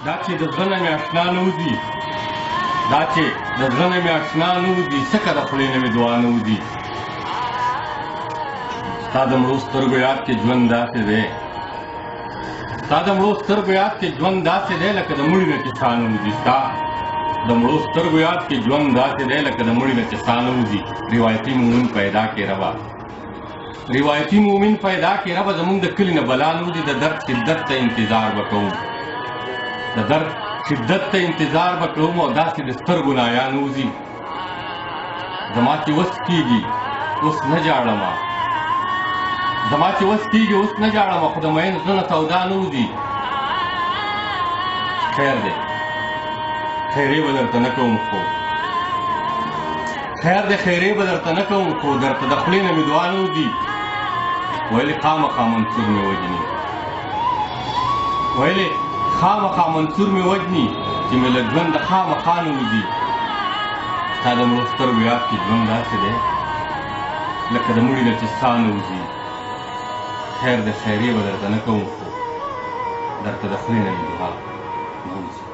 دا چې د زړه نه مې اشنا نه وځي دا چې د زړه نه مې اشنا نه وځي څکه د خولې نه مې دعا نه وځي ستا د مړو سترګو یاد کې ژوند داسې دی ستا د مړو سترګو یاد کې ژوند داسې دی لکه د مړي نه چې ساه نه وځي ستا د مړو سترګو یاد کې ژوند داسې دی لکه د مړي نه چې ساه نه وځي روایتي مومن پیدا کې ربه روایتي مومن پیدا کې ربه زمونږ د کلي نه بلا نه وځي د درد شدت ته انتظار به کوو د درد شدت ته انتظار به کوم او داسې د سترګو نه حیا نه وځي زما چې وس کېږي اوس نه ژاړمه زما چې وس کېږي اوس نه ژاړمه خو د مین زړه نه سودا نه وځي خیر دی خیرې به درته نه کوم خو خیر دی خیرې به درته نه کوم خو درته د خولې نه مې دعا نه وځي ویلې خامخا منصور مې وجني ویلې خامخا منصور مې وجني چې مې له ژونده خامخا نه وځي ستا د مړو سترګو یاد کې ژوند داسې دی لکه د مړي نه چې ساه نه وځي خیر د خیرې به درته نه کوم خو درته د خولې نه مې دعا نه وځي